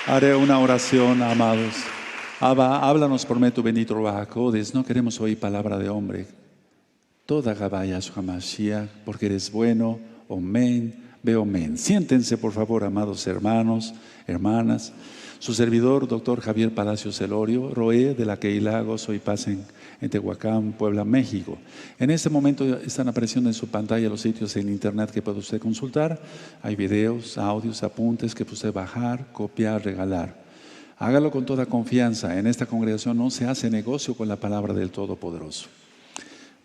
Haré una oración, amados. Abba, háblanos por medio tu bendito Ruach HaKodesh. No queremos oír palabra de hombre. Toda Gabaya Hamashiach, porque eres bueno. Amén. Veo amén. Siéntense, por favor, amados hermanos, hermanas. Su servidor, doctor Javier Palacios Celorio, Roé de la Keilah Gozo y Paz en Tehuacán, Puebla, México. En este momento están apareciendo en su pantalla los sitios en internet que puede usted consultar. Hay videos, audios, apuntes que puede usted bajar, copiar, regalar. Hágalo con toda confianza. En esta congregación no se hace negocio con la palabra del Todopoderoso.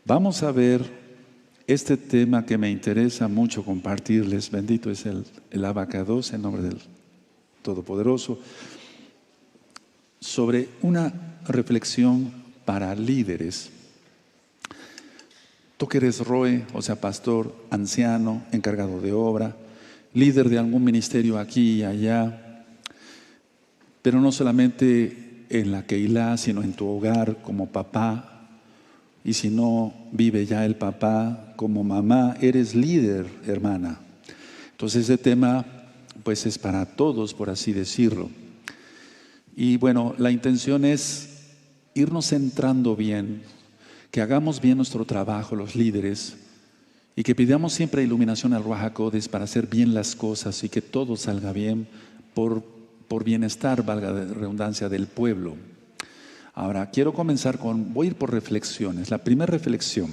Vamos a ver este tema que me interesa mucho compartirles. Bendito es el Abacados, en nombre del Todopoderoso, sobre una reflexión para líderes. Tú que eres Roe, o sea, pastor, anciano, encargado de obra, líder de algún ministerio aquí y allá, pero no solamente en la Keilah, sino en tu hogar como papá, y si no vive ya el papá, como mamá, eres líder, hermana. Entonces ese tema pues es para todos, por así decirlo. Y bueno, la intención es irnos centrando bien, que hagamos bien nuestro trabajo los líderes y que pidamos siempre iluminación al Ruach HaKodesh para hacer bien las cosas y que todo salga bien por bienestar, valga la redundancia, del pueblo. Ahora, quiero comenzar voy a ir por reflexiones. La primera reflexión: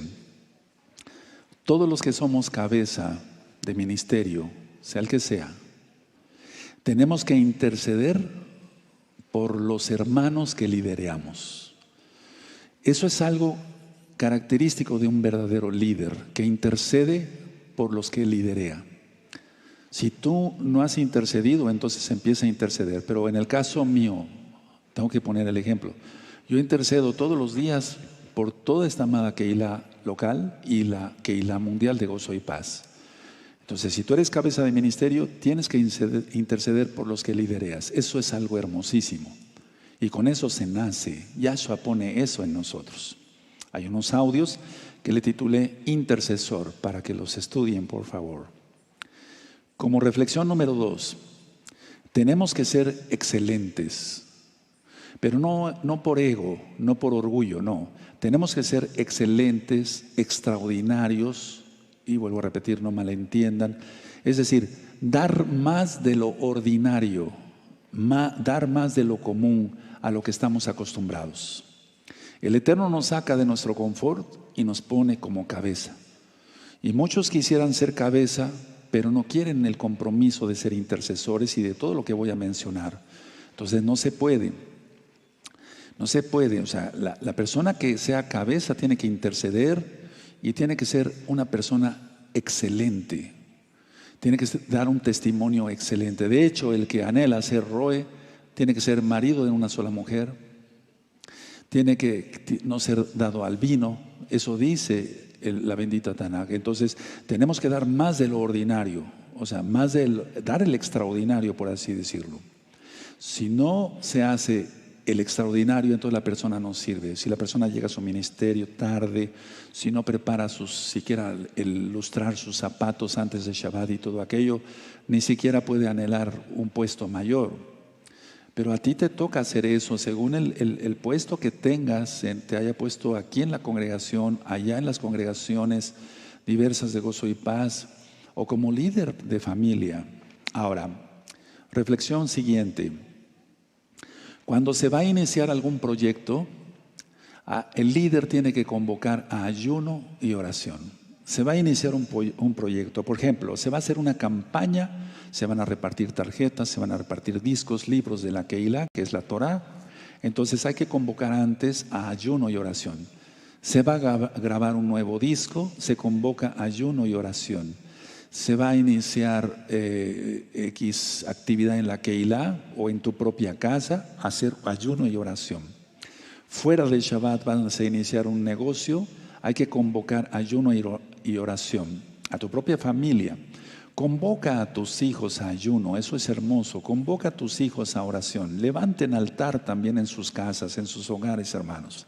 todos los que somos cabeza de ministerio, sea el que sea, tenemos que interceder por los hermanos que lideramos. Eso es algo característico de un verdadero líder, que intercede por los que liderea. Si tú no has intercedido, entonces empieza a interceder. Pero en el caso mío, tengo que poner el ejemplo. Yo intercedo todos los días por toda esta amada Keilah local y la Keilah mundial de Gozo y Paz. Entonces, si tú eres cabeza de ministerio, tienes que interceder por los que lidereas. Eso es algo hermosísimo. Y con eso se nace. Yahshua pone eso en nosotros. Hay unos audios que le titulé Intercesor, para que los estudien, por favor. Como reflexión número 2, tenemos que ser excelentes. Pero no por ego, no por orgullo, no. Tenemos que ser excelentes, extraordinarios, y vuelvo a repetir, no malentiendan. Es decir, dar más de lo ordinario, dar más de lo común a lo que estamos acostumbrados. El Eterno nos saca de nuestro confort y nos pone como cabeza. Y muchos quisieran ser cabeza, pero no quieren el compromiso de ser intercesores y de todo lo que voy a mencionar. Entonces no se puede. No se puede, o sea, la persona que sea cabeza tiene que interceder y tiene que ser una persona excelente. Tiene que dar un testimonio excelente. De hecho, el que anhela ser Roe tiene que ser marido de una sola mujer. Tiene que no ser dado al vino. Eso dice la bendita Tanaj. Entonces, tenemos que dar más de lo ordinario. O sea, dar el extraordinario, por así decirlo. Si no se hace el extraordinario, entonces la persona no sirve. Si la persona llega a su ministerio tarde, si no prepara siquiera el lustrar sus zapatos antes de Shabbat y todo aquello, ni siquiera puede anhelar un puesto mayor. Pero a ti te toca hacer eso según el puesto que tengas, te haya puesto aquí en la congregación, allá en las congregaciones diversas de Gozo y Paz, o como líder de familia. Ahora, reflexión siguiente. Cuando se va a iniciar algún proyecto, el líder tiene que convocar a ayuno y oración. Se va a iniciar un proyecto, por ejemplo, se va a hacer una campaña, se van a repartir tarjetas, se van a repartir discos, libros de la Keilah, que es la Torah. Entonces hay que convocar antes a ayuno y oración. Se va a grabar un nuevo disco, se convoca ayuno y oración. Se va a iniciar X actividad en la Keilah o en tu propia casa, hacer ayuno y oración. Fuera del Shabbat van a iniciar un negocio, hay que convocar ayuno y oración. A tu propia familia, convoca a tus hijos a ayuno, eso es hermoso. Convoca a tus hijos a oración. Levanten altar también en sus casas, en sus hogares, hermanos.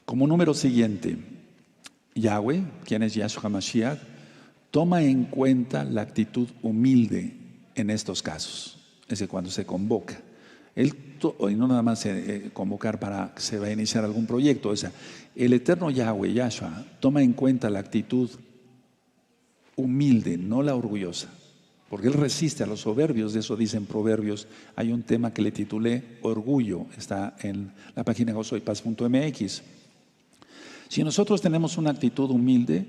Como número siguiente, Yahweh, quien es Yahshua HaMashiach, toma en cuenta la actitud humilde en estos casos. Es decir, cuando se convoca. Y no nada más convocar para que se va a iniciar algún proyecto. O sea, el eterno Yahweh, Yahshua, toma en cuenta la actitud humilde, no la orgullosa. Porque Él resiste a los soberbios, de eso dicen Proverbios. Hay un tema que le titulé Orgullo, está en la página gozoypaz.mx. Si nosotros tenemos una actitud humilde,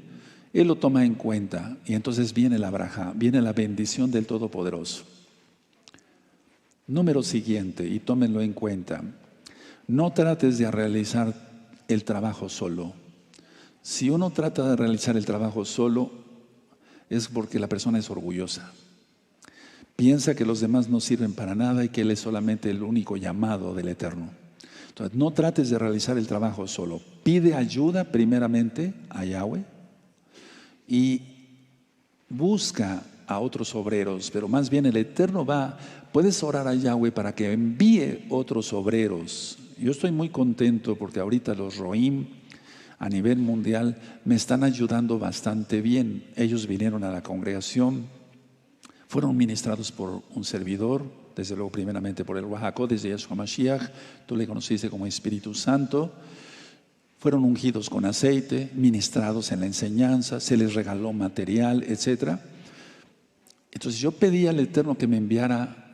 Él lo toma en cuenta y entonces viene la braja, viene la bendición del Todopoderoso. Número siguiente, y tómenlo en cuenta, no trates de realizar el trabajo solo. Si uno trata de realizar el trabajo solo, es porque la persona es orgullosa. Piensa que los demás no sirven para nada y que Él es solamente el único llamado del Eterno. Entonces, no trates de realizar el trabajo solo. Pide ayuda primeramente a Yahweh y busca a otros obreros, pero más bien el Eterno puedes orar a Yahweh para que envíe otros obreros. Yo estoy muy contento porque ahorita los Roim a nivel mundial me están ayudando bastante bien. Ellos vinieron a la congregación, fueron ministrados por un servidor, desde luego primeramente por el Ruach HaKodesh de Yeshua Mashiach, tú le conociste como Espíritu Santo. Fueron ungidos con aceite, ministrados en la enseñanza, se les regaló material, etc. Entonces yo pedí al Eterno que me enviara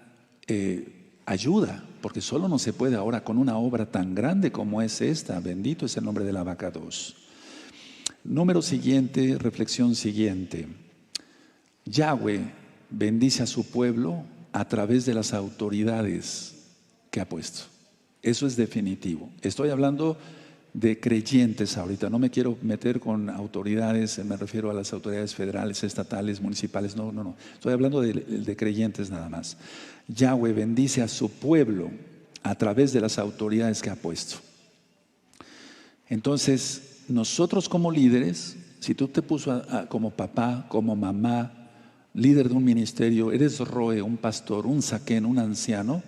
ayuda, porque solo no se puede ahora con una obra tan grande como es esta. Bendito es el nombre del Abacados. Número siguiente, reflexión siguiente. Yahweh bendice a su pueblo a través de las autoridades que ha puesto. Eso es definitivo. Estoy hablando de creyentes ahorita, no me quiero meter con autoridades, me refiero a las autoridades federales, estatales, municipales, no. Estoy hablando de creyentes nada más. Yahweh bendice a su pueblo a través de las autoridades que ha puesto. Entonces, nosotros como líderes, si tú te puso como papá, como mamá, líder de un ministerio, eres roe, un pastor, un saquén, un anciano,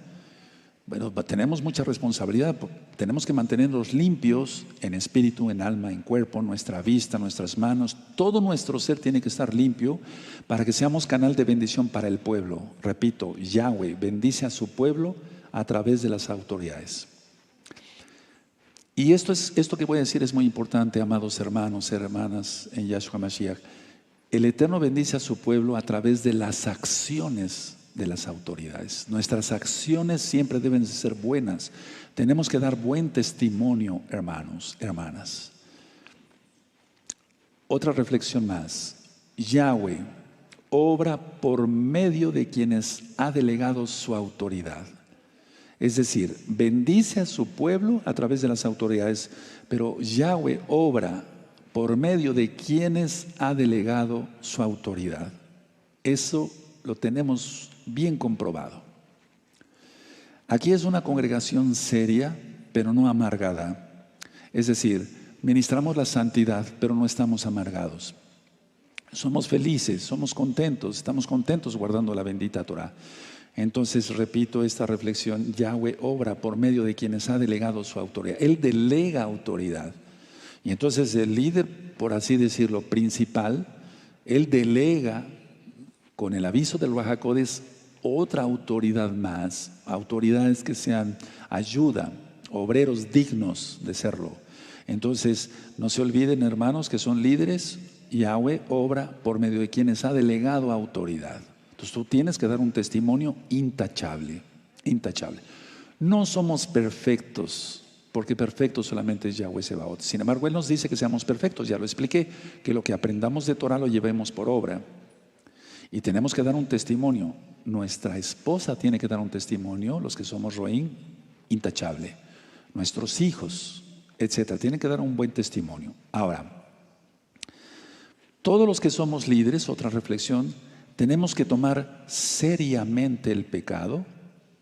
bueno, tenemos mucha responsabilidad. Tenemos que mantenerlos limpios en espíritu, en alma, en cuerpo, nuestra vista, nuestras manos. Todo nuestro ser tiene que estar limpio para que seamos canal de bendición para el pueblo. Repito, Yahweh bendice a su pueblo a través de las autoridades. Y esto que voy a decir es muy importante, amados hermanos, hermanas en Yahshua Mashiach. El Eterno bendice a su pueblo a través de las acciones de las autoridades. Nuestras acciones siempre deben ser buenas. Tenemos que dar buen testimonio, hermanos, hermanas. Otra reflexión más. Yahweh obra por medio de quienes ha delegado su autoridad. Es decir, bendice a su pueblo a través de las autoridades, pero Yahweh obra por medio de quienes ha delegado su autoridad. Eso lo tenemos bien comprobado. Aquí es una congregación seria, pero no amargada. Es decir, ministramos la santidad, pero no estamos amargados. Somos felices, somos contentos, estamos contentos guardando la bendita Torah. Entonces, repito esta reflexión, Yahweh obra por medio de quienes ha delegado su autoridad. Él delega autoridad. Y entonces el líder, por así decirlo, principal, él delega con el aviso del Ruach HaKodesh otra autoridad más, autoridades que sean ayuda, obreros dignos de serlo. Entonces, no se olviden, hermanos, que son líderes. Yahweh obra por medio de quienes ha delegado autoridad. Entonces tú tienes que dar un testimonio intachable, intachable. No somos perfectos, porque perfecto solamente es Yahweh Sebaot. Sin embargo, Él nos dice que seamos perfectos, ya lo expliqué, que lo que aprendamos de Torah lo llevemos por obra. Y tenemos que dar un testimonio. Nuestra esposa tiene que dar un testimonio, los que somos Roín, intachable. Nuestros hijos, etcétera, tienen que dar un buen testimonio. Ahora, todos los que somos líderes, otra reflexión, tenemos que tomar seriamente el pecado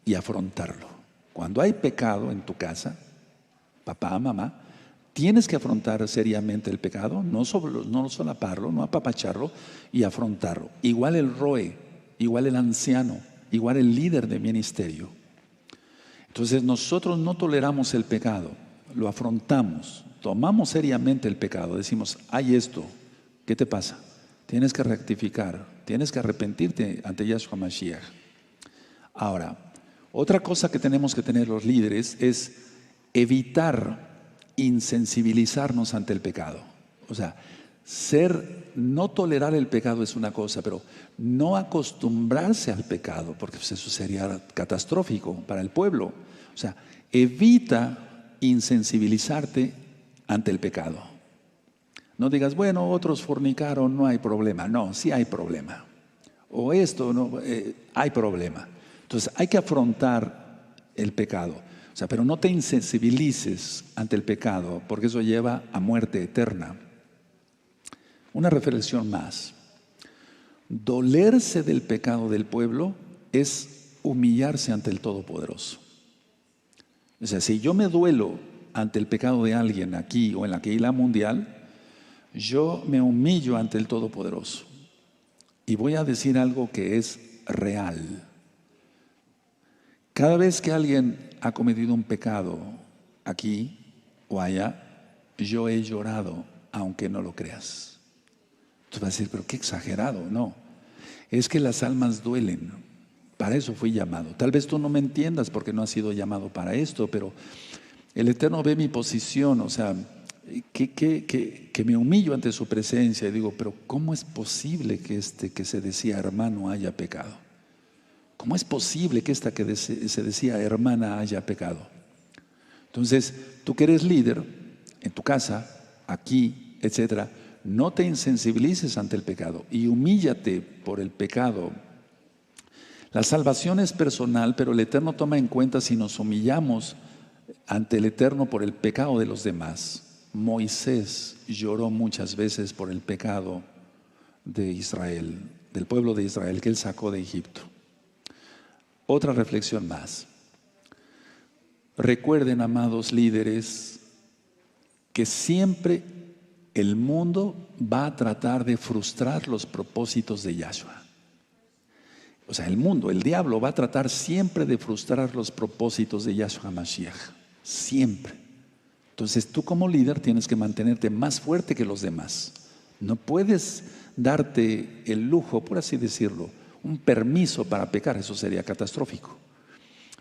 y afrontarlo. Cuando hay pecado en tu casa, papá, mamá, tienes que afrontar seriamente el pecado, no solaparlo, no apapacharlo y afrontarlo. Igual el roe, igual el anciano, igual el líder de ministerio. Entonces nosotros no toleramos el pecado, lo afrontamos, tomamos seriamente el pecado, decimos, hay esto, ¿qué te pasa? Tienes que rectificar, tienes que arrepentirte ante Yahshua Mashiach. Ahora, otra cosa que tenemos que tener los líderes es evitar insensibilizarnos ante el pecado. O sea, no tolerar el pecado es una cosa, pero no acostumbrarse al pecado, porque pues eso sería catastrófico para el pueblo. O sea, evita insensibilizarte ante el pecado. No digas, bueno, otros fornicaron, no hay problema. No, sí hay problema. O esto, no, hay problema. Entonces hay que afrontar el pecado. O sea, pero no te insensibilices ante el pecado, porque eso lleva a muerte eterna. Una reflexión más. Dolerse del pecado del pueblo es humillarse ante el Todopoderoso. O sea, si yo me duelo ante el pecado de alguien aquí o en la Keilah mundial, yo me humillo ante el Todopoderoso. Y voy a decir algo que es real. Cada vez que alguien ha cometido un pecado aquí o allá, yo he llorado, aunque no lo creas. Tú vas a decir, pero qué exagerado. No, es que las almas duelen. Para eso fui llamado. Tal vez tú no me entiendas porque no has sido llamado para esto, pero el Eterno ve mi posición, o sea, que me humillo ante su presencia y digo, pero ¿cómo es posible que este que se decía hermano haya pecado? ¿Cómo es posible que esta que se decía hermana haya pecado? Entonces, tú que eres líder en tu casa, aquí, etcétera, no te insensibilices ante el pecado y humíllate por el pecado. La salvación es personal, pero el Eterno toma en cuenta si nos humillamos ante el Eterno por el pecado de los demás. Moisés lloró muchas veces por el pecado de Israel, del pueblo de Israel que él sacó de Egipto. Otra reflexión más. Recuerden, amados líderes, que siempre el mundo va a tratar de frustrar los propósitos de Yahshua. O sea, el mundo, el diablo va a tratar siempre de frustrar los propósitos de Yahshua Mashiach. Siempre. Entonces tú como líder tienes que mantenerte más fuerte que los demás. No puedes darte el lujo, por así decirlo, un permiso para pecar. Eso sería catastrófico.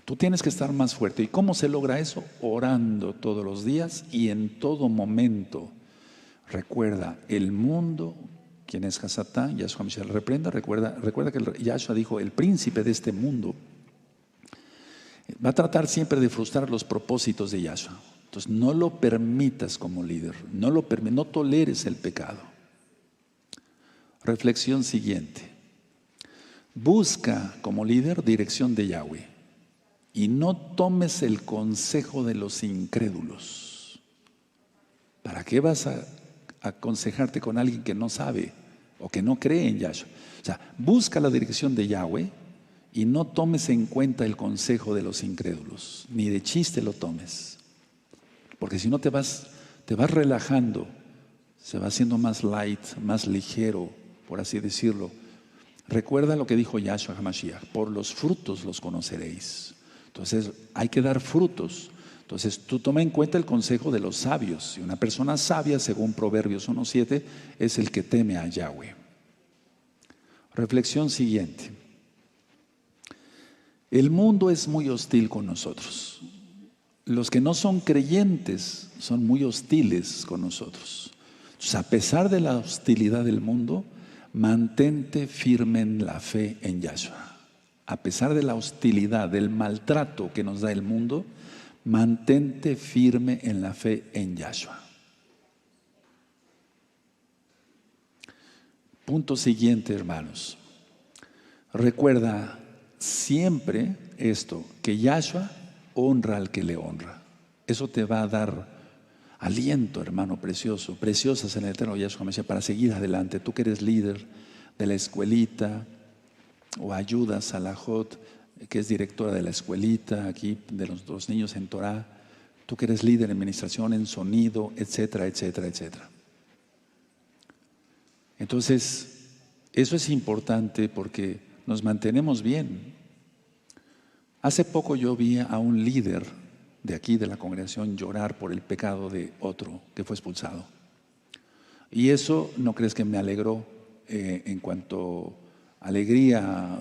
Tú tienes que estar más fuerte. ¿Y cómo se logra eso? Orando todos los días y en todo momento. Recuerda, el mundo, ¿quién es Hasatán? Yahshua Mashiach reprenda. Recuerda que Yahshua dijo, el príncipe de este mundo va a tratar siempre de frustrar los propósitos de Yahshua. Entonces no lo permitas como líder, no toleres el pecado. Reflexión siguiente. Busca como líder dirección de Yahweh y no tomes el consejo de los incrédulos. ¿Para qué vas a aconsejarte con alguien que no sabe o que no cree en Yahshua? O sea, busca la dirección de Yahweh y no tomes en cuenta el consejo de los incrédulos, ni de chiste lo tomes. Porque si no te vas relajando, se va haciendo más light, más ligero, por así decirlo. Recuerda lo que dijo Yahshua HaMashiach, por los frutos los conoceréis. Entonces hay que dar frutos. Entonces tú toma en cuenta el consejo de los sabios. Y una persona sabia, según Proverbios 1:7, es el que teme a Yahweh. Reflexión siguiente. El mundo es muy hostil con nosotros. Los que no son creyentes son muy hostiles con nosotros. Entonces, a pesar de la hostilidad del mundo, mantente firme en la fe en Yahshua. A pesar de la hostilidad, del maltrato que nos da el mundo, mantente firme en la fe en Yahshua. Punto siguiente, hermanos. Recuerda siempre esto, que Yahshua honra al que le honra. Eso te va a dar aliento, hermano precioso, preciosas en el eterno Yahshua Mashiach, para seguir adelante. Tú que eres líder de la escuelita o ayudas a la Jot, que es directora de la escuelita aquí de los niños en Torah, tú que eres líder en administración, en sonido, etcétera, etcétera, etcétera. Entonces, eso es importante porque nos mantenemos bien. Hace poco yo vi a un líder de aquí de la congregación llorar por el pecado de otro que fue expulsado. Y eso no crees que me alegró en cuanto a alegría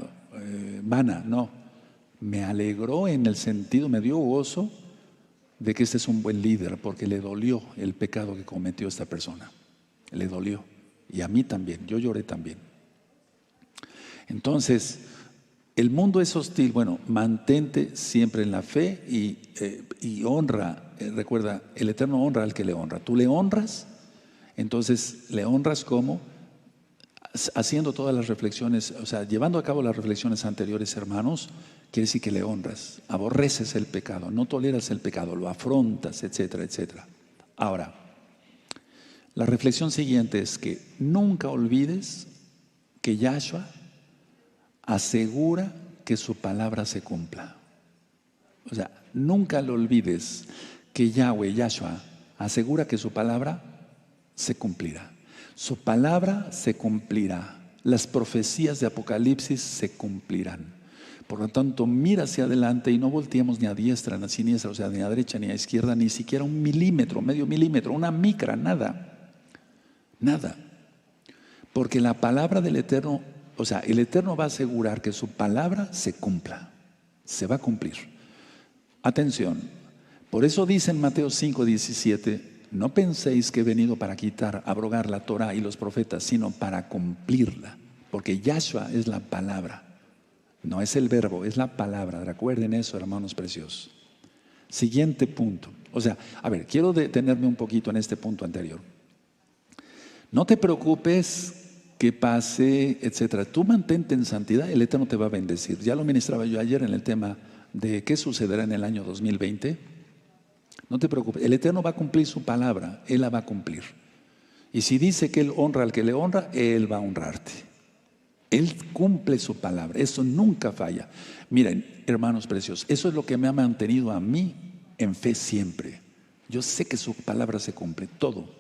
vana, no. Me alegró en el sentido, me dio gozo de que este es un buen líder, porque le dolió el pecado que cometió esta persona. Le dolió. Y a mí también, yo lloré también. Entonces, el mundo es hostil. Bueno, mantente siempre en la fe y honra. Recuerda, el Eterno honra al que le honra. Tú le honras, entonces le honras como haciendo todas las reflexiones, o sea, llevando a cabo las reflexiones anteriores, hermanos, quiere decir que le honras, aborreces el pecado, no toleras el pecado, lo afrontas, etcétera, etcétera. Ahora, la reflexión siguiente es que nunca olvides que Yahshua asegura que su palabra se cumpla. O sea, nunca lo olvides que Yahshua, asegura que su palabra se cumplirá. Su palabra se cumplirá. Las profecías de Apocalipsis se cumplirán. Por lo tanto, mira hacia adelante y no volteemos ni a diestra ni a siniestra, o sea, ni a derecha ni a izquierda, ni siquiera 1 milímetro, medio milímetro, una micra, nada. Nada. Porque la palabra del Eterno, o sea, el Eterno va a asegurar que su palabra se cumpla. Se va a cumplir. Atención. Por eso dice en Mateo 5:17, no penséis que he venido para quitar, abrogar la Torah y los profetas, sino para cumplirla. Porque Yahshua es la palabra. No es el verbo, es la palabra. Recuerden eso, hermanos preciosos. Siguiente punto. O sea, a ver, quiero detenerme un poquito en este punto anterior. No te preocupes que pase, etcétera. Tú mantente en santidad, el Eterno te va a bendecir. Ya lo ministraba yo ayer en el tema de qué sucederá en el año 2020. No te preocupes, el Eterno va a cumplir su palabra, Él la va a cumplir. Y si dice que Él honra al que le honra, Él va a honrarte. Él cumple su palabra, eso nunca falla. Miren, hermanos preciosos, eso es lo que me ha mantenido a mí en fe siempre. Yo sé que su palabra se cumple, todo.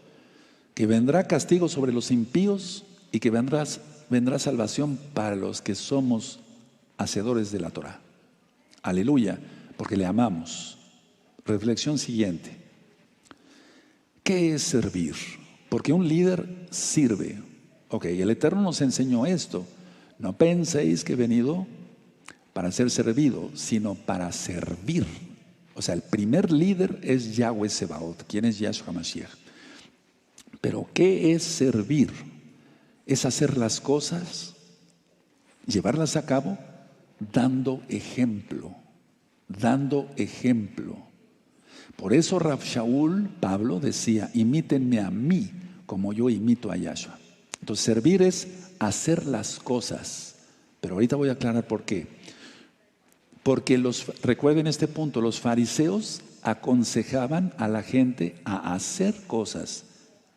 Que vendrá castigo sobre los impíos y que vendrá salvación para los que somos hacedores de la Torah. Aleluya, porque le amamos. Reflexión siguiente. ¿Qué es servir? Porque un líder sirve. Ok, el Eterno nos enseñó esto. No penséis que he venido para ser servido, sino para servir. O sea, el primer líder es Yahweh Sebaot, quien es Yahshua Mashiach. Pero ¿qué es servir? Es hacer las cosas, llevarlas a cabo, dando ejemplo. Dando ejemplo. Por eso Rav Shaul, Pablo, decía, imítenme a mí como yo imito a Yahshua. Entonces, servir es hacer las cosas. Pero ahorita voy a aclarar por qué. Porque recuerden este punto, los fariseos aconsejaban a la gente a hacer cosas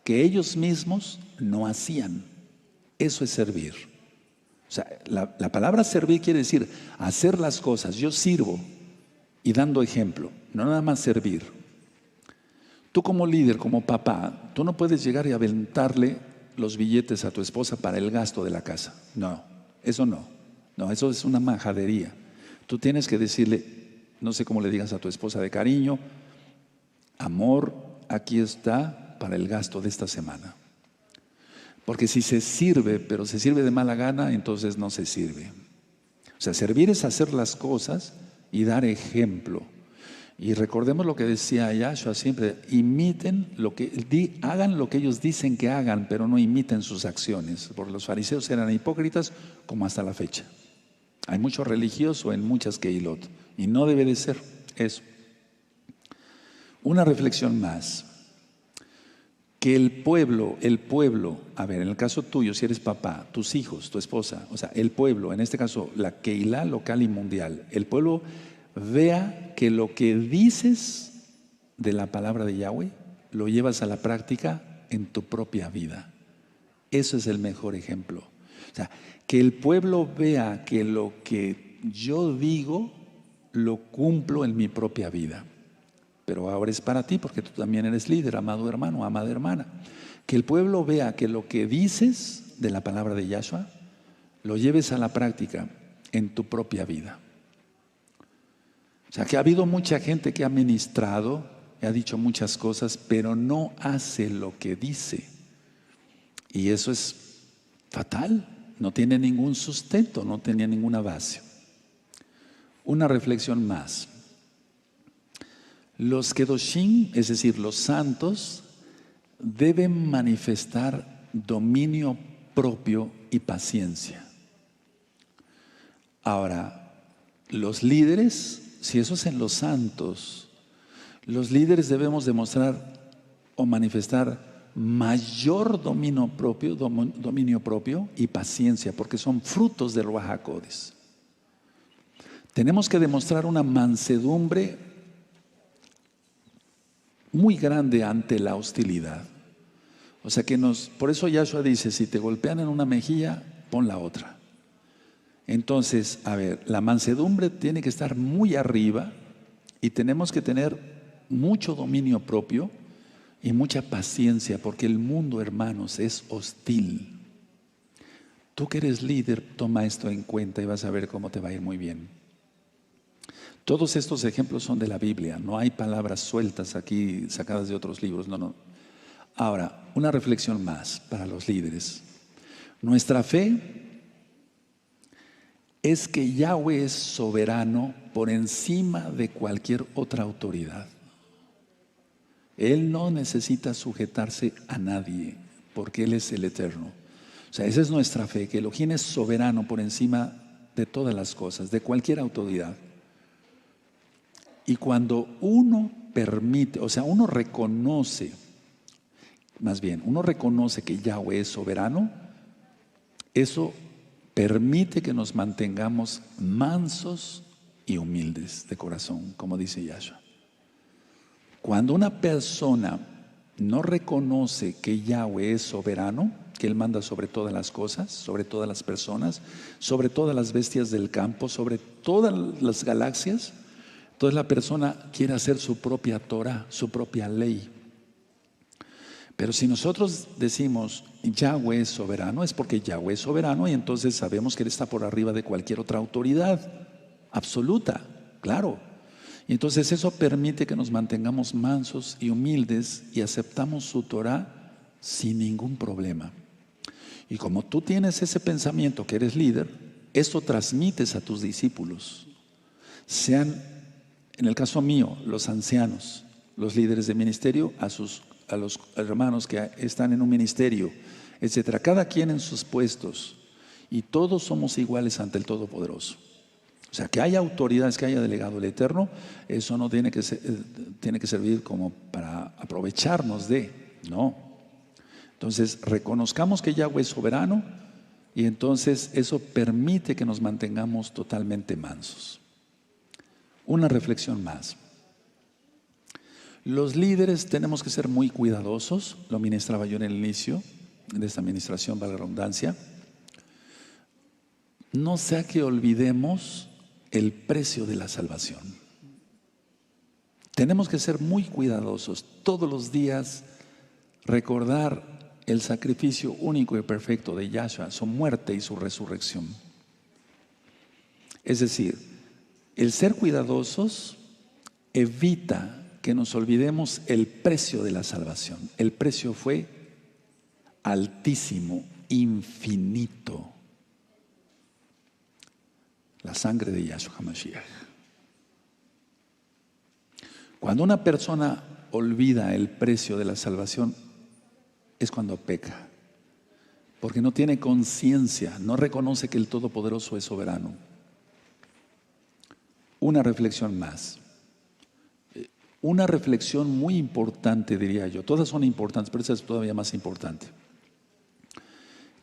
que ellos mismos no hacían. Eso es servir. O sea, la palabra servir quiere decir hacer las cosas. Yo sirvo y dando ejemplo, no nada más servir. Tú como líder, como papá, tú no puedes llegar y aventarle los billetes a tu esposa para el gasto de la casa. No, eso no. No, eso es una majadería. Tú tienes que decirle, no sé cómo le digas a tu esposa de cariño, amor, aquí está para el gasto de esta semana. Porque si se sirve, pero se sirve de mala gana, entonces no se sirve. O sea, servir es hacer las cosas y dar ejemplo. Y recordemos lo que decía Yahshua siempre, hagan lo que ellos dicen que hagan, pero no imiten sus acciones. Porque los fariseos eran hipócritas como hasta la fecha. Hay mucho religioso en muchas keilot y no debe de ser eso. Una reflexión más. Que el pueblo, a ver, en el caso tuyo, si eres papá, tus hijos, tu esposa, o sea, el pueblo, en este caso la keilá local y mundial, el pueblo vea que lo que dices de la palabra de Yahweh lo llevas a la práctica en tu propia vida. Eso es el mejor ejemplo. O sea, que el pueblo vea que lo que yo digo lo cumplo en mi propia vida. Pero ahora es para ti porque tú también eres líder, amado hermano, amada hermana. Que el pueblo vea que lo que dices de la palabra de Yahshua lo lleves a la práctica en tu propia vida. O sea, que ha habido mucha gente que ha ministrado, ha dicho muchas cosas, pero no hace lo que dice. Y eso es fatal, no tiene ningún sustento, no tenía ninguna base. Una reflexión más. Los Kedoshim, es decir, los santos, deben manifestar dominio propio y paciencia. Ahora, los líderes, si eso es en los santos, los líderes debemos demostrar o manifestar mayor dominio propio y paciencia, porque son frutos del Ruach HaKodesh. Tenemos que demostrar una mansedumbre muy grande ante la hostilidad. O sea que por eso Yahshua dice, si te golpean en una mejilla, pon la otra. Entonces, a ver, la mansedumbre tiene que estar muy arriba y tenemos que tener mucho dominio propio y mucha paciencia, porque el mundo, hermanos, es hostil. Tú que eres líder, toma esto en cuenta y vas a ver cómo te va a ir muy bien. Todos estos ejemplos son de la Biblia, no hay palabras sueltas aquí sacadas de otros libros, no. Ahora, una reflexión más para los líderes. Nuestra fe es que Yahweh es soberano por encima de cualquier otra autoridad. Él no necesita sujetarse a nadie, porque Él es el Eterno. O sea, esa es nuestra fe, que Elohim es soberano por encima de todas las cosas, de cualquier autoridad. Y cuando uno permite, o sea, uno reconoce que Yahweh es soberano, eso permite que nos mantengamos mansos y humildes de corazón, como dice Yahshua. Cuando una persona no reconoce que Yahweh es soberano, que Él manda sobre todas las cosas, sobre todas las personas, sobre todas las bestias del campo, sobre todas las galaxias, entonces la persona quiere hacer su propia Torah, su propia ley. Pero si nosotros decimos Yahweh es soberano, es porque Yahweh es soberano y entonces sabemos que Él está por arriba de cualquier otra autoridad absoluta, claro. Y entonces eso permite que nos mantengamos mansos y humildes y aceptamos su Torah sin ningún problema. Y como tú tienes ese pensamiento que eres líder, eso transmites a tus discípulos. Sean, en el caso mío, los ancianos, los líderes de ministerio, a los hermanos que están en un ministerio, etcétera. Cada quien en sus puestos. Y todos somos iguales ante el Todopoderoso. O sea, que haya autoridades, que haya delegado el Eterno, eso no tiene que servir como para aprovecharnos no. Entonces, reconozcamos que Yahweh es soberano y entonces eso permite que nos mantengamos totalmente mansos. Una reflexión más. Los líderes tenemos que ser muy cuidadosos, lo ministraba yo en el inicio de esta administración, valga la redundancia. No sea que olvidemos el precio de la salvación. Tenemos que ser muy cuidadosos todos los días, recordar el sacrificio único y perfecto de Yahshua, su muerte y su resurrección. Es decir, el ser cuidadosos evita que nos olvidemos el precio de la salvación. El precio fue altísimo, infinito. La sangre de Yahshua HaMashiach. Cuando una persona olvida el precio de la salvación, es cuando peca. Porque no tiene conciencia, no reconoce que el Todopoderoso es soberano. Una reflexión más. Una reflexión muy importante, diría yo. Todas son importantes, pero esa es todavía más importante.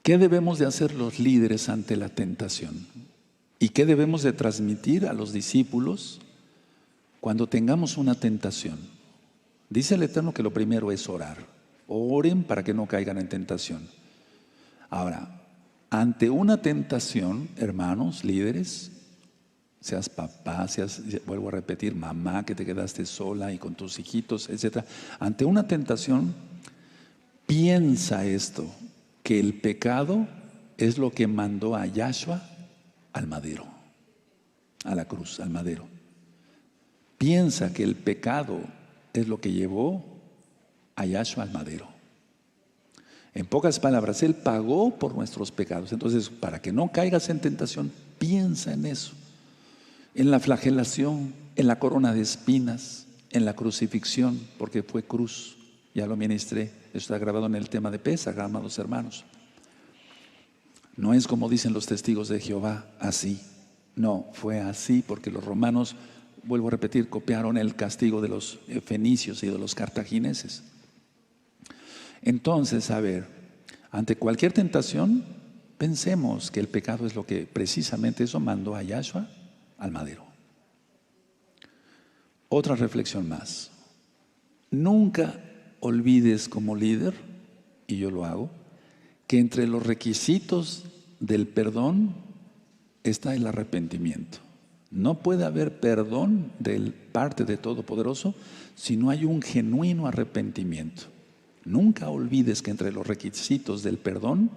¿Qué debemos de hacer los líderes ante la tentación? ¿Y qué debemos de transmitir a los discípulos cuando tengamos una tentación? Dice el Eterno que lo primero es orar. Oren para que no caigan en tentación. Ahora, ante una tentación, hermanos, líderes, seas papá, vuelvo a repetir, mamá que te quedaste sola y con tus hijitos, etc. Ante una tentación, piensa esto, que el pecado es lo que mandó a Yahshua al madero, a la cruz, al madero. Piensa que el pecado es lo que llevó a Yahshua al madero. En pocas palabras, Él pagó por nuestros pecados. Entonces, para que no caigas en tentación, piensa en eso. en la flagelación, en la corona de espinas, en la crucifixión, porque fue cruz. Ya lo ministré, está grabado en el tema de Pesaj, amados hermanos. No es como dicen los testigos de Jehová, así. No, fue así porque los romanos, vuelvo a repetir, copiaron el castigo de los fenicios y de los cartagineses. Entonces, a ver, ante cualquier tentación, pensemos que el pecado es lo que precisamente eso mandó a Yahshua al madero. Otra reflexión más. Nunca olvides como líder, y yo lo hago, que entre los requisitos del perdón está el arrepentimiento. No puede haber perdón de parte de Todopoderoso si no hay un genuino arrepentimiento. Nunca olvides que entre los requisitos del perdón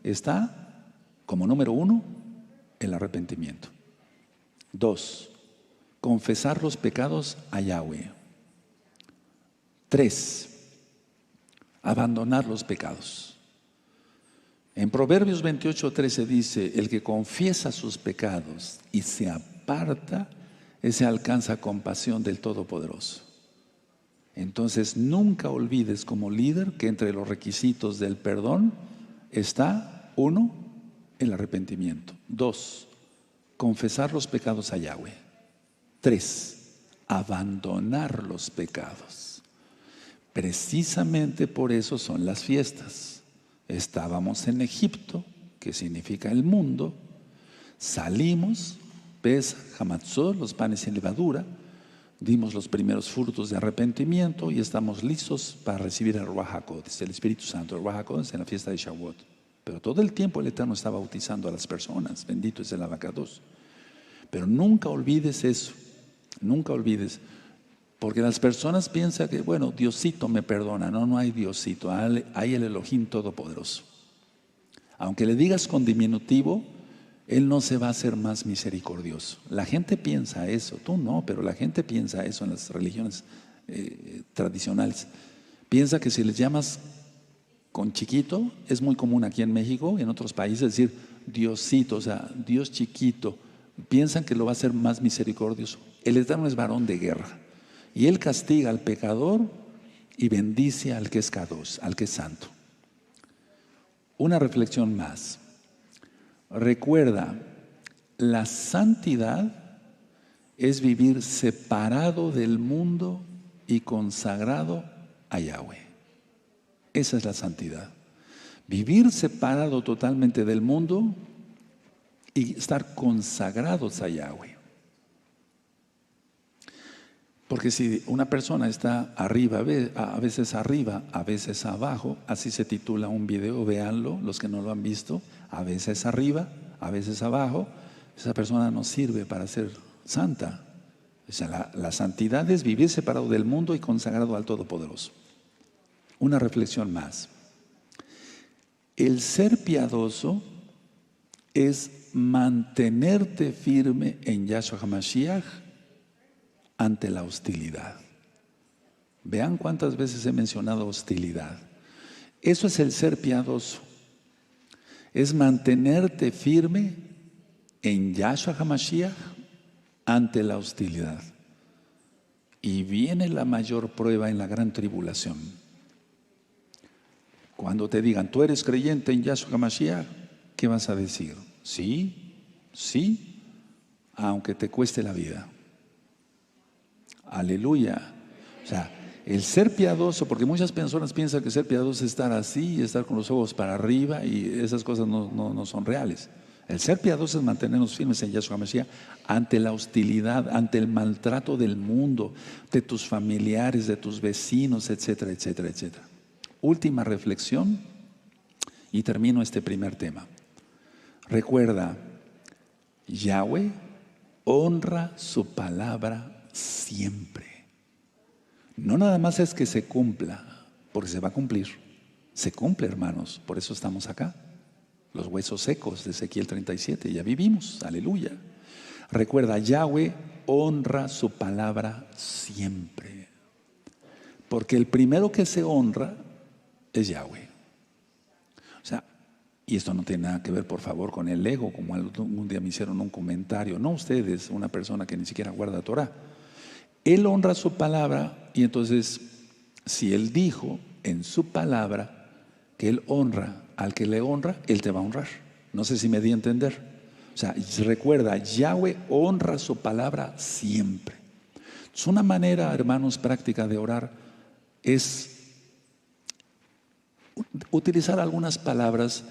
está, como número 1, el arrepentimiento. 2, confesar los pecados a Yahweh. 3, abandonar los pecados. En Proverbios 28:13 dice: el que confiesa sus pecados y se aparta, ese alcanza compasión del Todopoderoso. Entonces nunca olvides como líder que entre los requisitos del perdón está 1, el arrepentimiento. 2, confesar los pecados a Yahweh. 3, abandonar los pecados. Precisamente por eso son las fiestas. Estábamos en Egipto, que significa el mundo. Salimos, Pesaj, Hamatzot, los panes sin levadura. Dimos los primeros frutos de arrepentimiento y estamos listos para recibir el Ruach HaKodesh, el Espíritu Santo. El Ruach HaKodesh en la fiesta de Shavuot. Pero todo el tiempo el Eterno está bautizando a las personas. Bendito es el Abacados. Pero nunca olvides eso. Nunca olvides. Porque las personas piensan que, bueno, Diosito me perdona. No, no hay Diosito. Hay el Elohim Todopoderoso. Aunque le digas con diminutivo, Él no se va a hacer más misericordioso. La gente piensa eso. Tú no, pero la gente piensa eso en las religiones tradicionales. Piensa que si les llamas con chiquito, es muy común aquí en México y en otros países decir Diosito, o sea, Dios chiquito. Piensan que lo va a hacer más misericordioso. El Eterno es varón de guerra. Y Él castiga al pecador y bendice al que es Kadosh, al que es santo. Una reflexión más. Recuerda, la santidad es vivir separado del mundo y consagrado a Yahweh. Esa es la santidad. Vivir separado totalmente del mundo y estar consagrados a Yahweh. Porque si una persona está arriba, a veces arriba, a veces abajo, así se titula un video, véanlo, los que no lo han visto, a veces arriba, a veces abajo, esa persona no sirve para ser santa. O sea, la santidad es vivir separado del mundo y consagrado al Todopoderoso. Una reflexión más. El ser piadoso es mantenerte firme en Yahshua HaMashiach ante la hostilidad. Vean cuántas veces he mencionado hostilidad. Eso es el ser piadoso. Es mantenerte firme en Yahshua HaMashiach ante la hostilidad. Y viene la mayor prueba en la gran tribulación. Cuando te digan, tú eres creyente en Yahshua HaMashiach, ¿qué vas a decir? Sí, sí, aunque te cueste la vida. Aleluya. O sea, el ser piadoso, porque muchas personas piensan que ser piadoso es estar así, estar con los ojos para arriba, y esas cosas no son reales. El ser piadoso es mantenernos firmes en Yahshua HaMashiach ante la hostilidad, ante el maltrato del mundo, de tus familiares, de tus vecinos, etcétera, etcétera, etcétera. Última reflexión y termino este primer tema. Recuerda, Yahweh honra su palabra siempre. No nada más es que se cumpla, porque se va a cumplir. Se cumple, hermanos, por eso estamos acá. Los huesos secos de Ezequiel 37, ya vivimos, aleluya. Recuerda, Yahweh honra su palabra siempre. Porque el primero que se honra es Yahweh. O sea, Y esto no tiene nada que ver, por favor, con el ego, como algún día me hicieron un comentario. No ustedes, una persona que ni siquiera guarda Torah. Él honra su palabra y entonces, si Él dijo en su palabra que Él honra al que le honra, Él te va a honrar. No sé si me di a entender. O sea, recuerda, Yahweh honra su palabra siempre. Es una manera, hermanos, práctica de orar es utilizar algunas palabras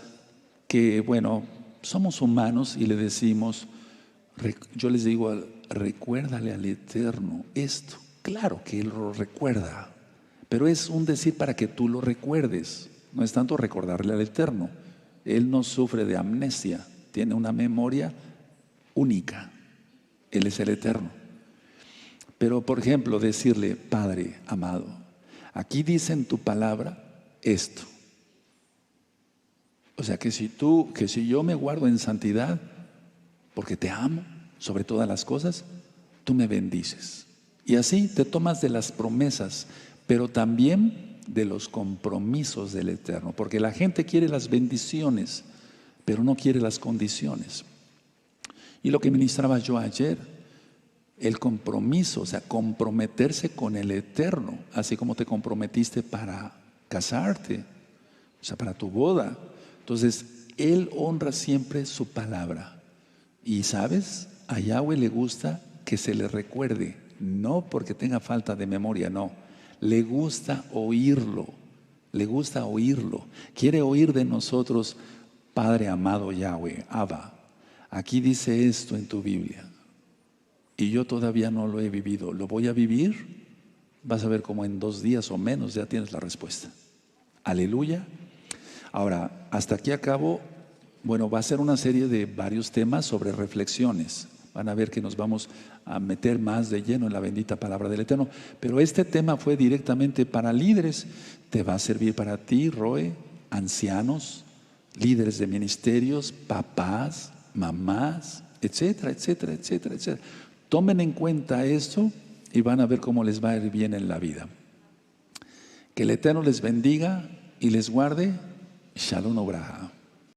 que, bueno, somos humanos y le decimos, yo les digo, recuérdale al Eterno esto. Claro que Él lo recuerda, pero es un decir para que tú lo recuerdes. No es tanto recordarle al Eterno. Él no sufre de amnesia, tiene una memoria única. Él es el Eterno. Pero, por ejemplo, decirle, Padre amado, aquí dice en tu palabra esto. O sea, que si yo me guardo en santidad, porque te amo sobre todas las cosas, tú me bendices. Y así te tomas de las promesas, pero también de los compromisos del Eterno. Porque la gente quiere las bendiciones, pero no quiere las condiciones. Y lo que ministraba yo ayer, el compromiso, o sea, comprometerse con el Eterno, así como te comprometiste para casarte, o sea, para tu boda. Entonces, Él honra siempre su palabra. Y ¿sabes? A Yahweh le gusta que se le recuerde, no porque tenga falta de memoria, no. Le gusta oírlo, le gusta oírlo. Quiere oír de nosotros, Padre amado Yahweh, Abba, aquí dice esto en tu Biblia. Y yo todavía no lo he vivido. ¿Lo voy a vivir? Vas a ver cómo en 2 días o menos ya tienes la respuesta. Aleluya. Ahora, hasta aquí acabo. Bueno, va a ser una serie de varios temas sobre reflexiones. Van a ver que nos vamos a meter más de lleno en la bendita palabra del Eterno. Pero este tema fue directamente para líderes. Te va a servir para ti, Roe, ancianos, líderes de ministerios, papás, mamás, etcétera, etcétera, etcétera, etcétera. Tomen en cuenta esto y van a ver cómo les va a ir bien en la vida. Que el Eterno les bendiga y les guarde. Shalom Obraja.